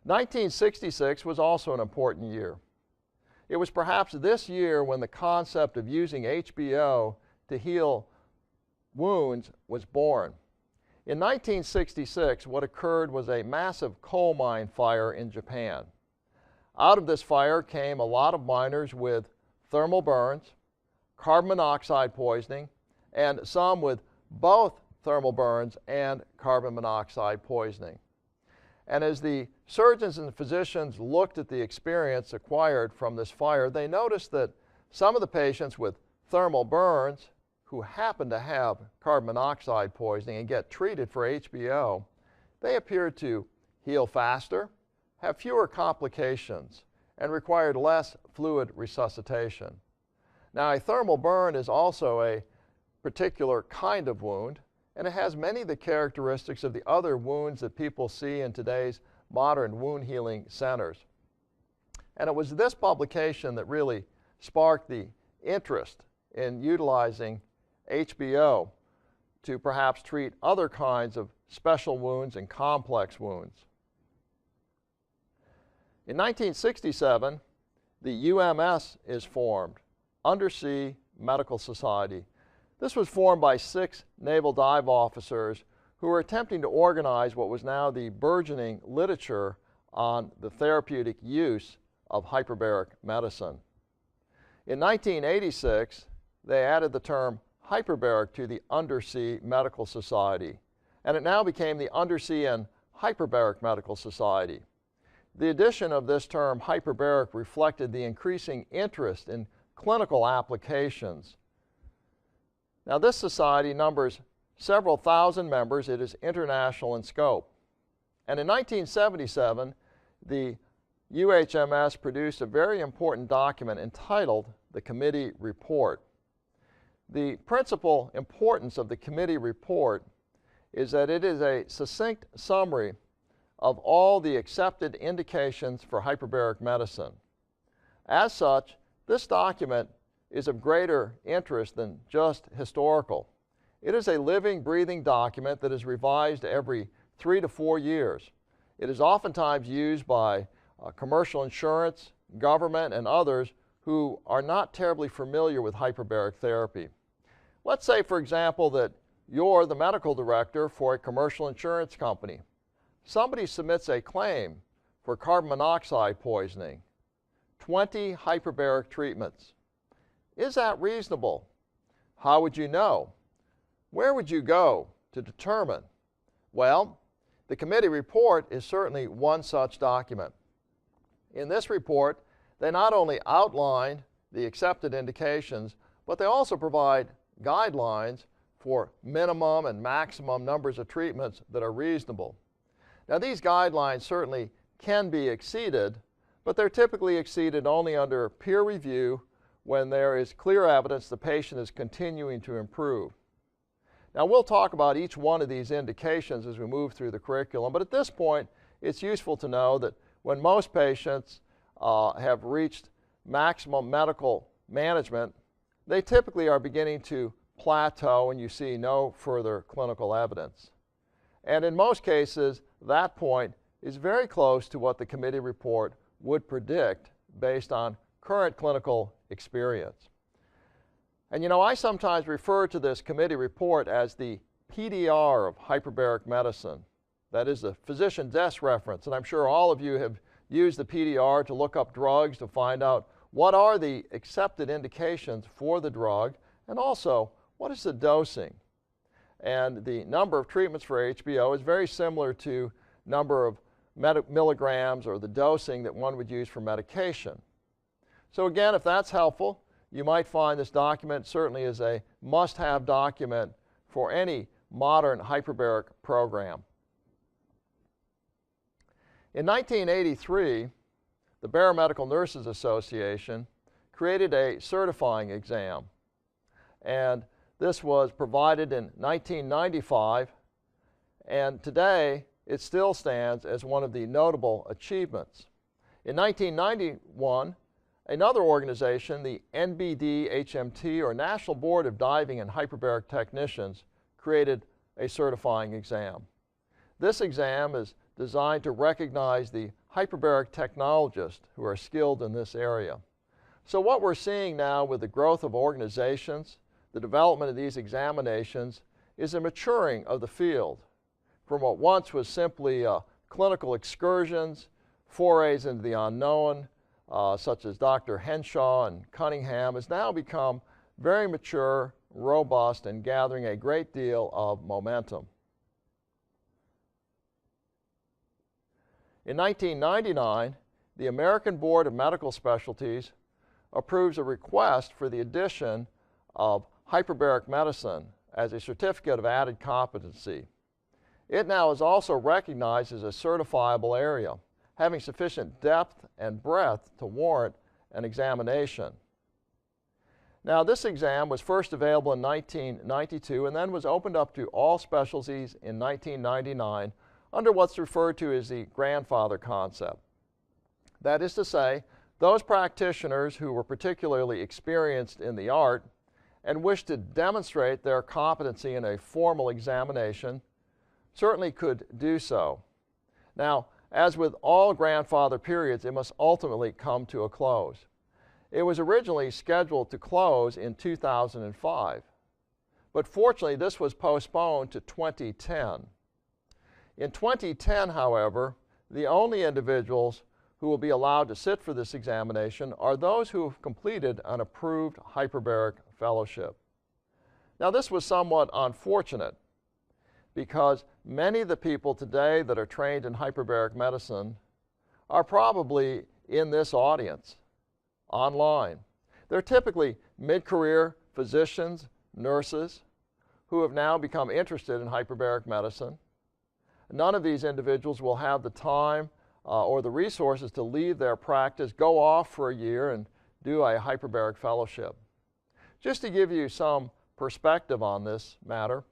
1966 was also an important year. It was perhaps this year when the concept of using HBO to heal wounds was born. In 1966, what occurred was a massive coal mine fire in Japan. Out of this fire came a lot of miners with thermal burns, carbon monoxide poisoning, and some with both thermal burns and carbon monoxide poisoning. And as the surgeons and physicians looked at the experience acquired from this fire, they noticed that some of the patients with thermal burns who happened to have carbon monoxide poisoning and get treated for HBO, they appeared to heal faster, have fewer complications, and required less fluid resuscitation. Now, a thermal burn is also a particular kind of wound, and it has many of the characteristics of the other wounds that people see in today's modern wound healing centers. And it was this publication that really sparked the interest in utilizing HBO to perhaps treat other kinds of special wounds and complex wounds. In 1967, the UMS is formed, Undersea Medical Society. This was formed by 6 naval dive officers who were attempting to organize what was now the burgeoning literature on the therapeutic use of hyperbaric medicine. In 1986, they added the term hyperbaric to the Undersea Medical Society, and it now became the Undersea and Hyperbaric Medical Society. The addition of this term hyperbaric reflected the increasing interest in clinical applications. Now, this society numbers several thousand members. It is international in scope. And in 1977, the UHMS produced a very important document entitled the Committee Report. The principal importance of the committee report is that it is a succinct summary of all the accepted indications for hyperbaric medicine. As such, this document is of greater interest than just historical. It is a living, breathing document that is revised every 3 to 4 years. It is oftentimes used by commercial insurance, government, and others who are not terribly familiar with hyperbaric therapy. Let's say, for example, that you're the medical director for a commercial insurance company. Somebody submits a claim for carbon monoxide poisoning, 20 hyperbaric treatments. Is that reasonable? How would you know? Where would you go to determine? Well, the committee report is certainly one such document. In this report, they not only outline the accepted indications, but they also provide guidelines for minimum and maximum numbers of treatments that are reasonable. Now, these guidelines certainly can be exceeded, but they're typically exceeded only under peer review when there is clear evidence the patient is continuing to improve. Now, we'll talk about each one of these indications as we move through the curriculum, but at this point, it's useful to know that when most patients have reached maximum medical management, they typically are beginning to plateau and you see no further clinical evidence. And in most cases, that point is very close to what the committee report would predict based on current clinical experience. And you know, I sometimes refer to this committee report as the PDR of hyperbaric medicine. That is the physician desk reference, and I'm sure all of you have used the PDR to look up drugs to find out what are the accepted indications for the drug, and also what is the dosing. And the number of treatments for HBO is very similar to number of milligrams or the dosing that one would use for medication. So again, if that's helpful, you might find this document certainly is a must-have document for any modern hyperbaric program. In 1983, the Baramedical Nurses Association created a certifying exam, and this was provided in 1995, and today it still stands as one of the notable achievements. In 1991, another organization, the NBD-HMT, or National Board of Diving and Hyperbaric Technicians, created a certifying exam. This exam is designed to recognize the hyperbaric technologists who are skilled in this area. So what we're seeing now with the growth of organizations, the development of these examinations, is a maturing of the field from what once was simply clinical excursions, forays into the unknown, such as Dr. Henshaw and Cunningham, has now become very mature, robust, and gathering a great deal of momentum. In 1999, the American Board of Medical Specialties approves a request for the addition of hyperbaric medicine as a certificate of added competency. It now is also recognized as a certifiable area, having sufficient depth and breadth to warrant an examination. Now, this exam was first available in 1992 and then was opened up to all specialties in 1999 under what's referred to as the grandfather concept. That is to say, those practitioners who were particularly experienced in the art and wished to demonstrate their competency in a formal examination certainly could do so. Now, as with all grandfather periods, it must ultimately come to a close. It was originally scheduled to close in 2005, but fortunately this was postponed to 2010. In 2010, however, the only individuals who will be allowed to sit for this examination are those who have completed an approved hyperbaric fellowship. Now, this was somewhat unfortunate because many of the people today that are trained in hyperbaric medicine are probably in this audience, online. They're typically mid-career physicians, nurses, who have now become interested in hyperbaric medicine. None of these individuals will have the time or the resources to leave their practice, go off for a year, and do a hyperbaric fellowship. Just to give you some perspective on this matter,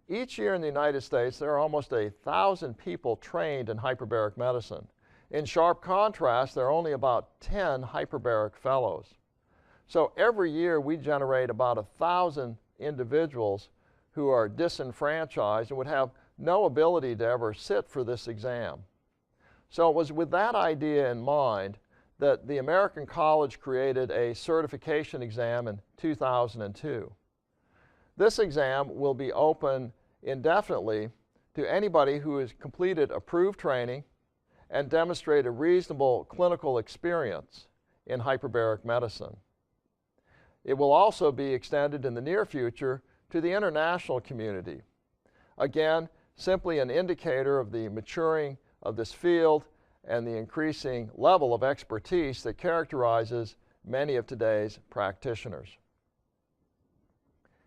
each year in the United States there are almost 1,000 people trained in hyperbaric medicine. In sharp contrast, there are only about 10 hyperbaric fellows. So every year we generate about 1,000 individuals who are disenfranchised and would have no ability to ever sit for this exam. So it was with that idea in mind that the American College created a certification exam in 2002. This exam will be open indefinitely to anybody who has completed approved training and demonstrated reasonable clinical experience in hyperbaric medicine. It will also be extended in the near future to the international community. Again, simply an indicator of the maturing of this field and the increasing level of expertise that characterizes many of today's practitioners.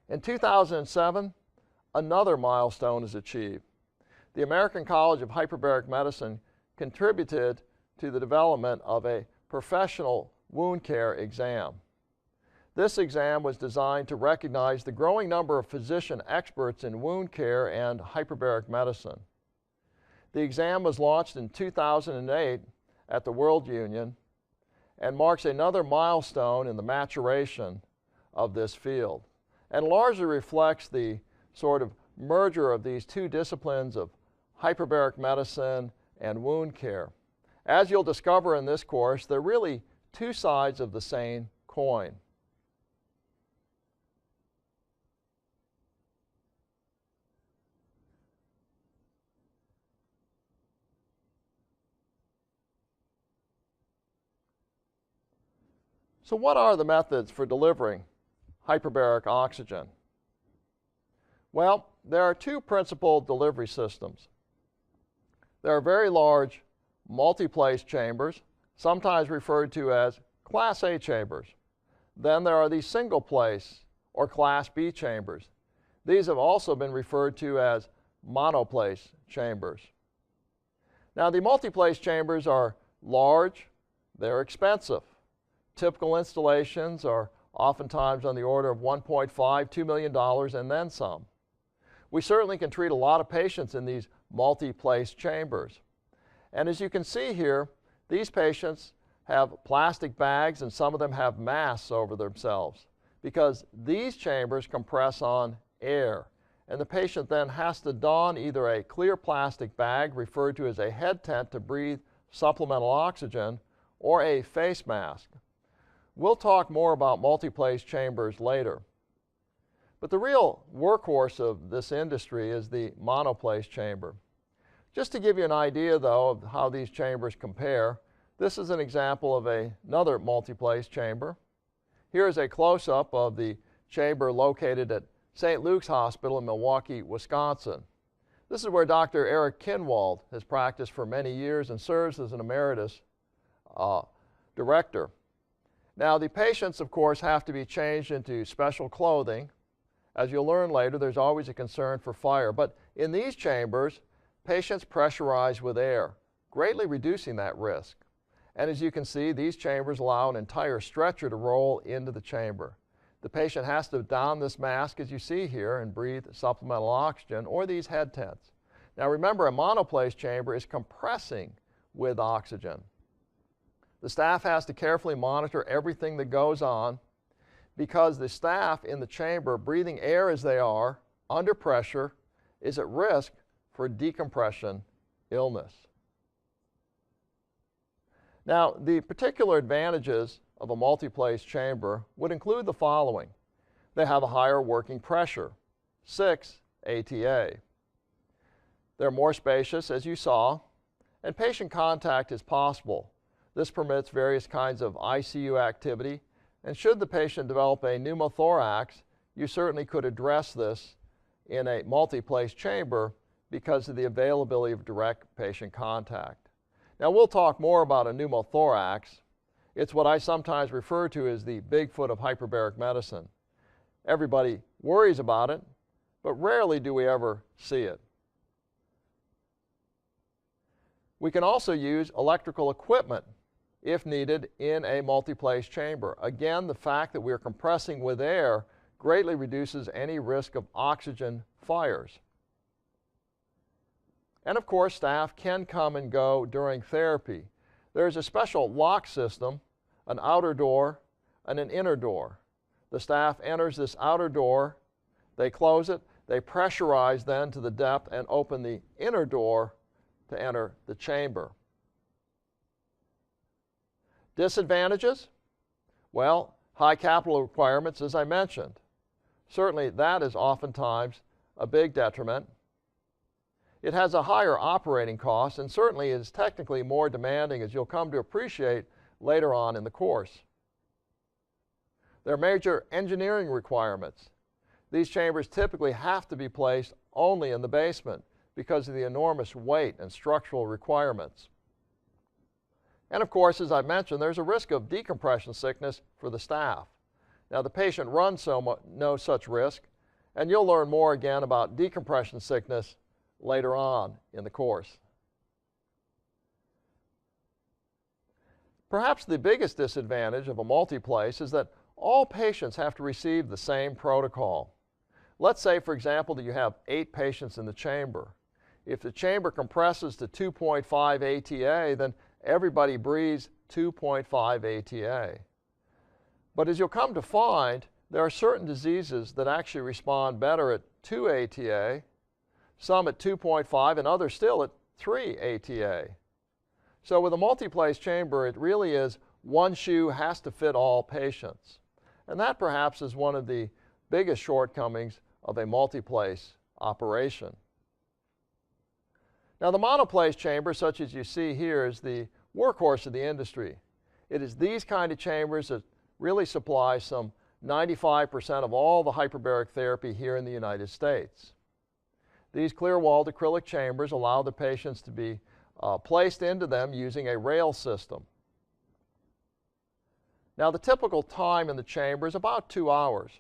In 2007, another milestone is achieved. The American College of Hyperbaric Medicine contributed to the development of a professional wound care exam. This exam was designed to recognize the growing number of physician experts in wound care and hyperbaric medicine. The exam was launched in 2008 at the World Union and marks another milestone in the maturation of this field and largely reflects the sort of merger of these two disciplines of hyperbaric medicine and wound care. As you'll discover in this course, they're really two sides of the same coin. So what are the methods for delivering hyperbaric oxygen? Well, there are two principal delivery systems. There are very large multi-place chambers, sometimes referred to as Class A chambers. Then there are these single-place or Class B chambers. These have also been referred to as monoplace chambers. Now, the multi-place chambers are large, they're expensive. Typical installations are oftentimes on the order of $1.5, $2 million and then some. We certainly can treat a lot of patients in these multi-place chambers. And as you can see here, these patients have plastic bags and some of them have masks over themselves because these chambers compress on air. And the patient then has to don either a clear plastic bag referred to as a head tent to breathe supplemental oxygen, or a face mask. We'll talk more about multiplace chambers later. But the real workhorse of this industry is the monoplace chamber. Just to give you an idea, though, of how these chambers compare, this is an example of another multiplace chamber. Here is a close-up of the chamber located at St. Luke's Hospital in Milwaukee, Wisconsin. This is where Dr. Eric Kinwald has practiced for many years and serves as an emeritus director. Now, the patients, of course, have to be changed into special clothing. As you'll learn later, there's always a concern for fire. But in these chambers, patients pressurize with air, greatly reducing that risk. And as you can see, these chambers allow an entire stretcher to roll into the chamber. The patient has to don this mask, as you see here, and breathe supplemental oxygen or these head tents. Now remember, a monoplace chamber is compressing with oxygen. The staff has to carefully monitor everything that goes on because the staff in the chamber, breathing air as they are, under pressure, is at risk for decompression illness. Now, the particular advantages of a multiplace chamber would include the following. They have a higher working pressure, 6 ATA. They're more spacious, as you saw, and patient contact is possible. This permits various kinds of ICU activity, and should the patient develop a pneumothorax, you certainly could address this in a multiplace chamber because of the availability of direct patient contact. Now, we'll talk more about a pneumothorax. It's what I sometimes refer to as the Bigfoot of hyperbaric medicine. Everybody worries about it, but rarely do we ever see it. We can also use electrical equipment if needed in a multiplace chamber. Again, the fact that we are compressing with air greatly reduces any risk of oxygen fires. And of course, staff can come and go during therapy. There is a special lock system, an outer door and an inner door. The staff enters this outer door, they close it, they pressurize then to the depth and open the inner door to enter the chamber. Disadvantages? Well, high capital requirements, as I mentioned. Certainly that is oftentimes a big detriment. It has a higher operating cost and certainly is technically more demanding, as you'll come to appreciate later on in the course. There are major engineering requirements. These chambers typically have to be placed only in the basement because of the enormous weight and structural requirements. And of course, as I mentioned, there's a risk of decompression sickness for the staff. Now, the patient runs no such risk, and you'll learn more again about decompression sickness later on in the course. Perhaps the biggest disadvantage of a multiplace is that all patients have to receive the same protocol. Let's say, for example, that you have 8 patients in the chamber. If the chamber compresses to 2.5 ATA, then everybody breathes 2.5 ATA. But as you'll come to find, there are certain diseases that actually respond better at 2 ATA, some at 2.5, and others still at 3 ATA. So with a multiplace chamber, it really is one shoe has to fit all patients. And that perhaps is one of the biggest shortcomings of a multiplace operation. Now, the monoplace chamber, such as you see here, is the workhorse of the industry. It is these kind of chambers that really supply some 95% of all the hyperbaric therapy here in the United States. These clear-walled acrylic chambers allow the patients to be placed into them using a rail system. Now, the typical time in the chamber is about 2 hours.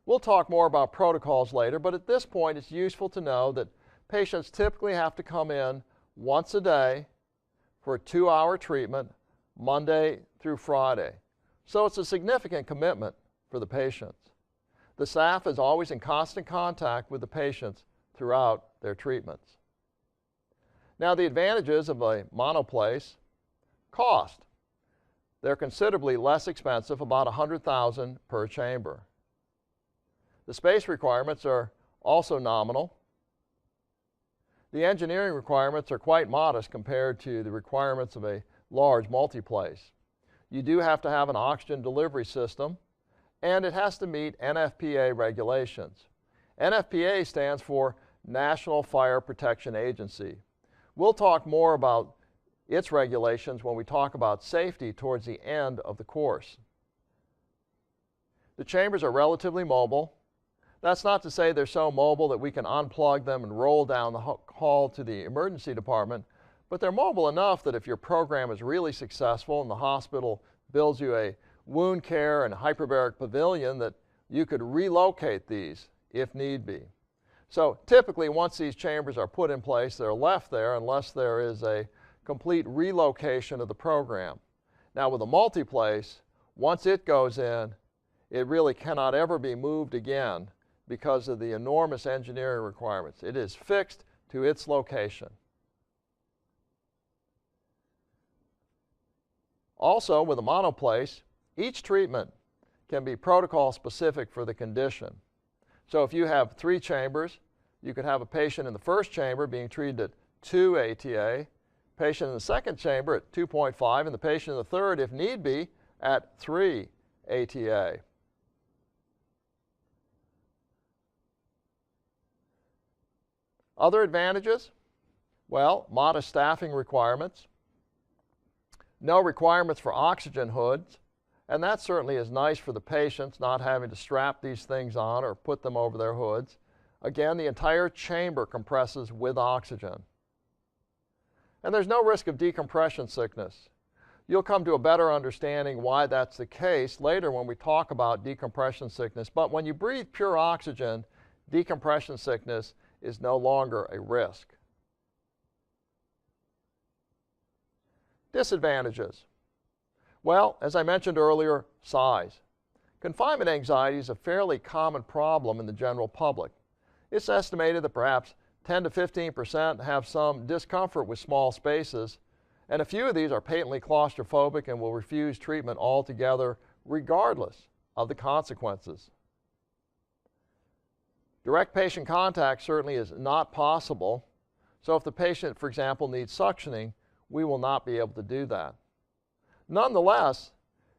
We'll talk more about protocols later, but at this point it's useful to know that patients typically have to come in once a day for a 2-hour treatment, Monday through Friday. So it's a significant commitment for the patients. The staff is always in constant contact with the patients throughout their treatments. Now, the advantages of a monoplace: cost. They're considerably less expensive, about $100,000 per chamber. The space requirements are also nominal. The engineering requirements are quite modest compared to the requirements of a large multiplace. You do have to have an oxygen delivery system, and it has to meet NFPA regulations. NFPA stands for National Fire Protection Agency. We'll talk more about its regulations when we talk about safety towards the end of the course. The chambers are relatively mobile. That's not to say they're so mobile that we can unplug them and roll down the hall to the emergency department, but they're mobile enough that if your program is really successful and the hospital builds you a wound care and hyperbaric pavilion, that you could relocate these if need be. So typically, once these chambers are put in place, they're left there unless there is a complete relocation of the program. Now with a multiplace, once it goes in, it really cannot ever be moved again because of the enormous engineering requirements. It is fixed to its location. Also, with a monoplace, each treatment can be protocol specific for the condition. So if you have 3 chambers, you could have a patient in the first chamber being treated at 2 ATA, patient in the second chamber at 2.5, and the patient in the third, if need be, at 3 ATA. Other advantages? Well, modest staffing requirements, no requirements for oxygen hoods, and that certainly is nice for the patients, not having to strap these things on or put them over their hoods. Again, the entire chamber compresses with oxygen. And there's no risk of decompression sickness. You'll come to a better understanding why that's the case later when we talk about decompression sickness. But when you breathe pure oxygen, decompression sickness is no longer a risk. Disadvantages. Well, as I mentioned earlier, size. Confinement anxiety is a fairly common problem in the general public. It's estimated that perhaps 10 to 15% have some discomfort with small spaces, and a few of these are patently claustrophobic and will refuse treatment altogether regardless of the consequences. Direct patient contact certainly is not possible, so if the patient, for example, needs suctioning, we will not be able to do that. Nonetheless,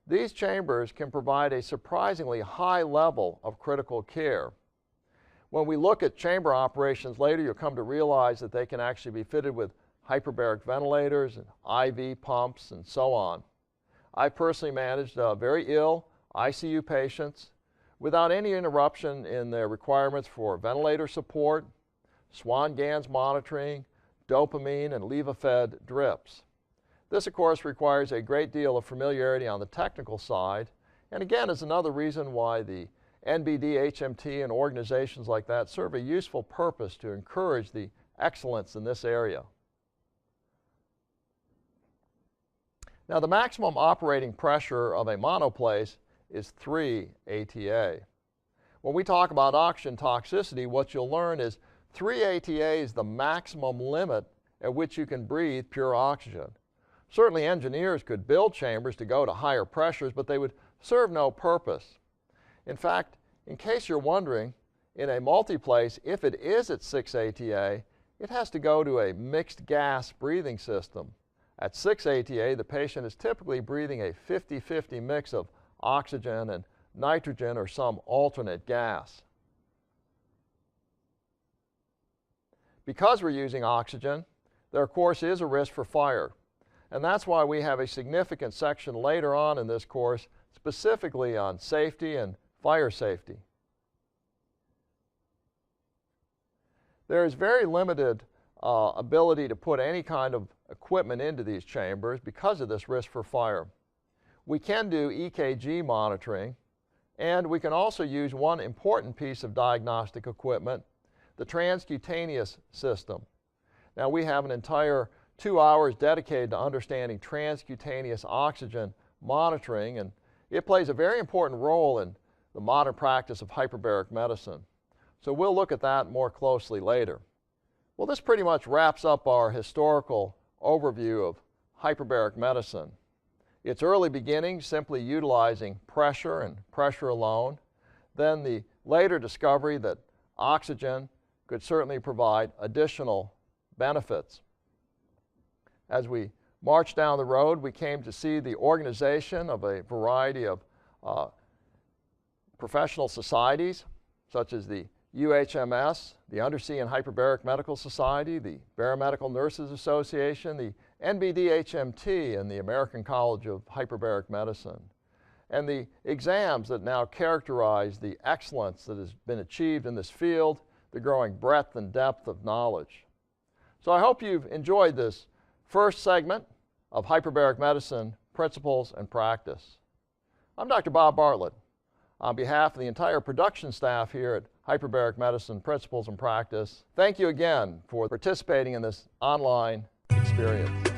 these chambers can provide a surprisingly high level of critical care. When we look at chamber operations later, you'll come to realize that they can actually be fitted with hyperbaric ventilators and IV pumps and so on. I personally managed very ill ICU patients without any interruption in their requirements for ventilator support, Swan-Ganz monitoring, dopamine, and Levophed drips. This, of course, requires a great deal of familiarity on the technical side, and again is another reason why the NBD, HMT, and organizations like that serve a useful purpose to encourage the excellence in this area. Now, the maximum operating pressure of a monoplace is 3 ATA. When we talk about oxygen toxicity, what you'll learn is 3 ATA is the maximum limit at which you can breathe pure oxygen. Certainly engineers could build chambers to go to higher pressures, but they would serve no purpose. In fact, in case you're wondering, in a multiplace, if it is at 6 ATA, it has to go to a mixed gas breathing system. At 6 ATA, the patient is typically breathing a 50-50 mix of oxygen and nitrogen or some alternate gas. Because we're using oxygen, there of course is a risk for fire. And that's why we have a significant section later on in this course specifically on safety and fire safety. There is very limited ability to put any kind of equipment into these chambers because of this risk for fire. We can do EKG monitoring, and we can also use one important piece of diagnostic equipment, the transcutaneous system. Now, we have an entire 2 hours dedicated to understanding transcutaneous oxygen monitoring, and it plays a very important role in the modern practice of hyperbaric medicine. So we'll look at that more closely later. Well, this pretty much wraps up our historical overview of hyperbaric medicine. Its early beginnings simply utilizing pressure and pressure alone, then the later discovery that oxygen could certainly provide additional benefits. As we marched down the road, we came to see the organization of a variety of professional societies, such as the UHMS, the Undersea and Hyperbaric Medical Society, the Barometrical Nurses Association, the NBDHMT, and the American College of Hyperbaric Medicine, and the exams that now characterize the excellence that has been achieved in this field, the growing breadth and depth of knowledge. So I hope you've enjoyed this first segment of Hyperbaric Medicine Principles and Practice. I'm Dr. Bob Bartlett. On behalf of the entire production staff here at Hyperbaric Medicine Principles and Practice, thank you again for participating in this online experience.